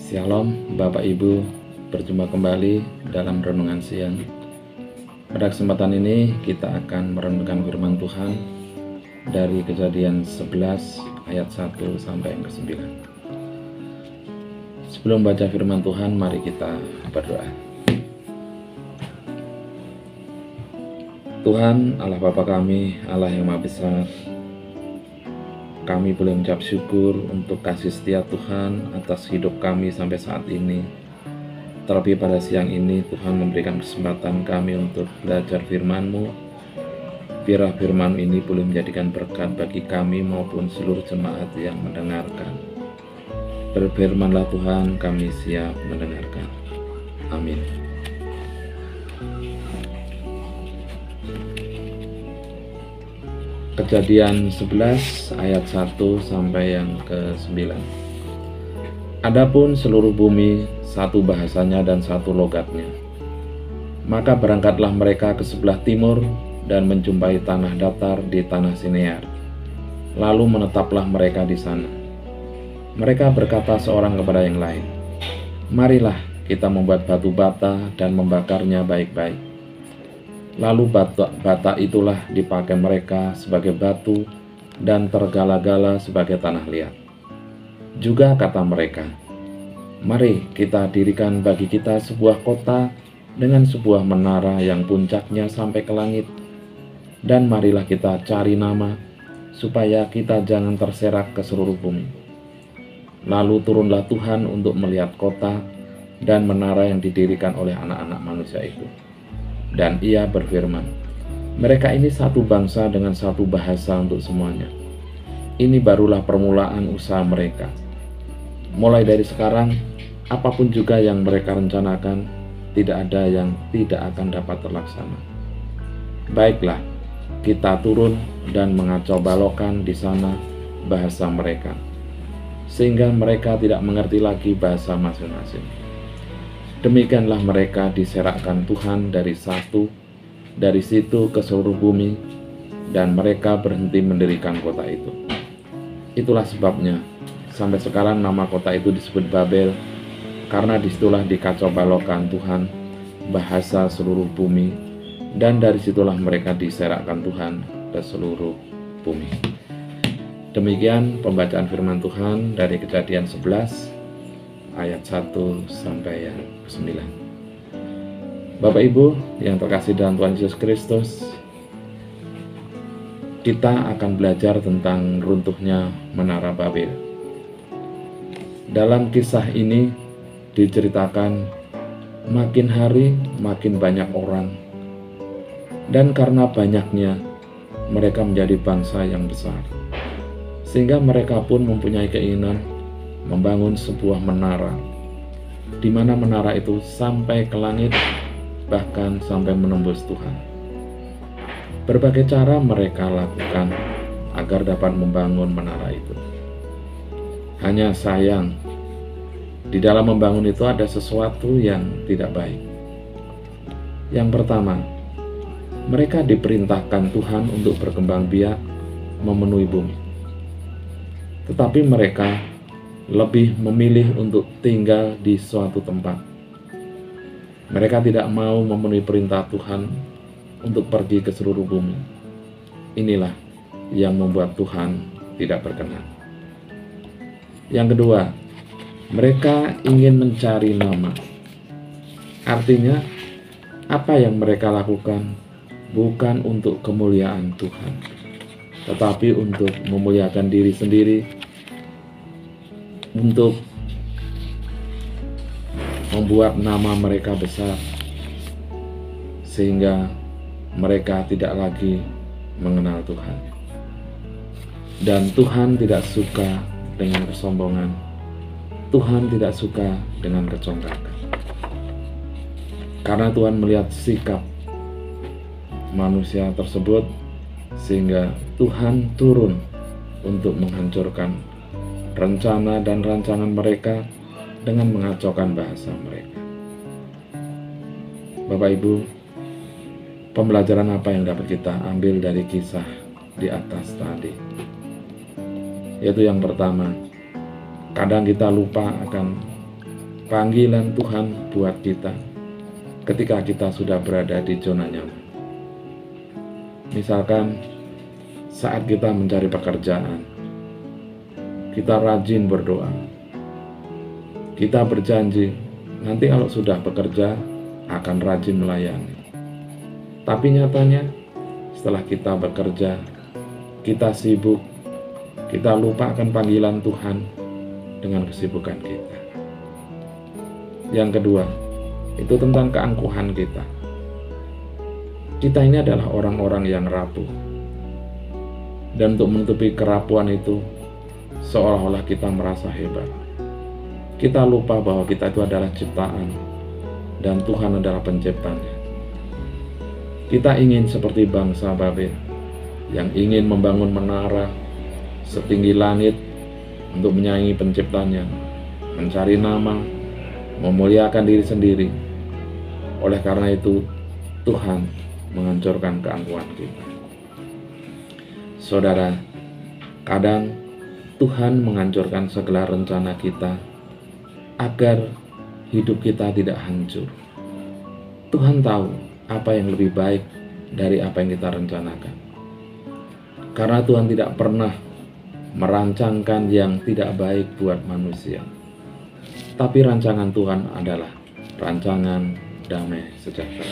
Shalom Bapak Ibu, berjumpa kembali dalam renungan siang. Pada kesempatan ini kita akan merenungkan firman Tuhan dari Kejadian 11 ayat 1 sampai yang ke-9. Sebelum baca firman Tuhan, mari kita berdoa. Tuhan Allah Bapa kami, Allah yang Maha Besar, kami boleh mengucap syukur untuk kasih setia Tuhan atas hidup kami sampai saat ini. Terlebih pada siang ini Tuhan memberikan kesempatan kami untuk belajar firman-Mu. Biarlah firman ini boleh menjadikan berkat bagi kami maupun seluruh jemaat yang mendengarkan. Berfirmanlah Tuhan, kami siap mendengarkan. Amin. Kejadian 11 ayat 1 sampai yang ke-9. Adapun seluruh bumi satu bahasanya dan satu logatnya. Maka berangkatlah mereka ke sebelah timur dan menjumpai tanah datar di tanah Sinear. Lalu menetaplah mereka di sana. Mereka berkata seorang kepada yang lain, "Marilah kita membuat batu bata dan membakarnya baik-baik." Lalu bata itulah dipakai mereka sebagai batu dan tergala-gala sebagai tanah liat. Juga kata mereka, "Mari kita dirikan bagi kita sebuah kota dengan sebuah menara yang puncaknya sampai ke langit. Dan marilah kita cari nama, supaya kita jangan terserak ke seluruh bumi." Lalu turunlah Tuhan untuk melihat kota dan menara yang didirikan oleh anak-anak manusia itu. Dan ia berfirman, "Mereka ini satu bangsa dengan satu bahasa untuk semuanya. Ini barulah permulaan usaha mereka. Mulai dari sekarang, apapun juga yang mereka rencanakan, tidak ada yang tidak akan dapat terlaksana. Baiklah, kita turun dan mengacau balokkan di sana bahasa mereka, sehingga mereka tidak mengerti lagi bahasa masing-masing. Demikianlah mereka diserakkan Tuhan dari situ ke seluruh bumi, dan mereka berhenti mendirikan kota itu. Itulah sebabnya sampai sekarang nama kota itu disebut Babel, karena disitulah dikacau balokkan Tuhan bahasa seluruh bumi, dan dari situlah mereka diserakkan Tuhan ke seluruh bumi. Demikian pembacaan firman Tuhan dari Kejadian 11 ayat 1 sampai yang ke-9. Bapak Ibu yang terkasih dalam Tuhan Yesus Kristus, kita akan belajar tentang runtuhnya Menara Babel. Dalam kisah ini diceritakan makin hari makin banyak orang, dan karena banyaknya mereka menjadi bangsa yang besar, sehingga mereka pun mempunyai keinginan membangun sebuah menara, di mana menara itu sampai ke langit, bahkan sampai menembus Tuhan. Berbagai cara mereka lakukan agar dapat membangun menara itu. Hanya sayang, di dalam membangun itu ada sesuatu yang tidak baik. Yang pertama, mereka diperintahkan Tuhan untuk berkembang biak memenuhi bumi. Tetapi mereka lebih memilih untuk tinggal di suatu tempat. Mereka tidak mau memenuhi perintah Tuhan untuk pergi ke seluruh bumi. Inilah yang membuat Tuhan tidak berkenan. Yang kedua, mereka ingin mencari nama. Artinya, apa yang mereka lakukan bukan untuk kemuliaan Tuhan, tetapi untuk memuliakan diri sendiri, untuk membuat nama mereka besar, sehingga mereka tidak lagi mengenal Tuhan. Dan Tuhan tidak suka dengan kesombongan. Tuhan tidak suka dengan kecongkakan. Karena Tuhan melihat sikap manusia tersebut, sehingga Tuhan turun untuk menghancurkan rencana dan rancangan mereka dengan mengacaukan bahasa mereka. Bapak Ibu, pembelajaran apa yang dapat kita ambil dari kisah di atas tadi? Yaitu yang pertama, kadang kita lupa akan panggilan Tuhan buat kita ketika kita sudah berada di zona nyaman. Misalkan saat kita mencari pekerjaan, kita rajin berdoa, kita berjanji nanti kalau sudah bekerja akan rajin melayani. Tapi nyatanya setelah kita bekerja, kita sibuk, kita lupa akan panggilan Tuhan dengan kesibukan kita. Yang kedua, itu tentang keangkuhan kita. Kita ini adalah orang-orang yang rapuh. Dan untuk menutupi kerapuhan itu, seolah-olah kita merasa hebat. Kita lupa bahwa kita itu adalah ciptaan dan Tuhan adalah penciptanya. Kita ingin seperti bangsa Babel yang ingin membangun menara setinggi langit untuk menyaingi penciptanya, mencari nama, memuliakan diri sendiri. Oleh karena itu, Tuhan menghancurkan keangkuhan kita. Saudara, kadang Tuhan menghancurkan segala rencana kita agar hidup kita tidak hancur. Tuhan tahu apa yang lebih baik dari apa yang kita rencanakan. Karena Tuhan tidak pernah merancangkan yang tidak baik buat manusia. Tapi rancangan Tuhan adalah rancangan damai sejahtera.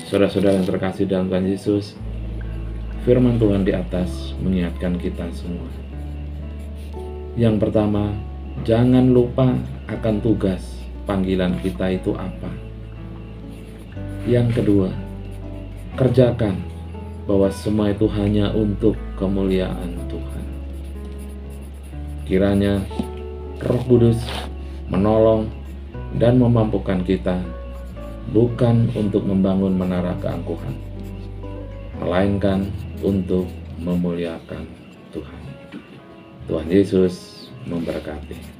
Saudara-saudara yang terkasih dalam Tuhan Yesus, firman Tuhan di atas mengingatkan kita semua. Yang pertama, jangan lupa akan tugas panggilan kita itu apa. Yang kedua, kerjakan bahwa semua itu hanya untuk kemuliaan Tuhan. Kiranya Roh Kudus menolong dan memampukan kita bukan untuk membangun menara keangkuhan, melainkan untuk memuliakan Tuhan. Tuhan Yesus memberkati.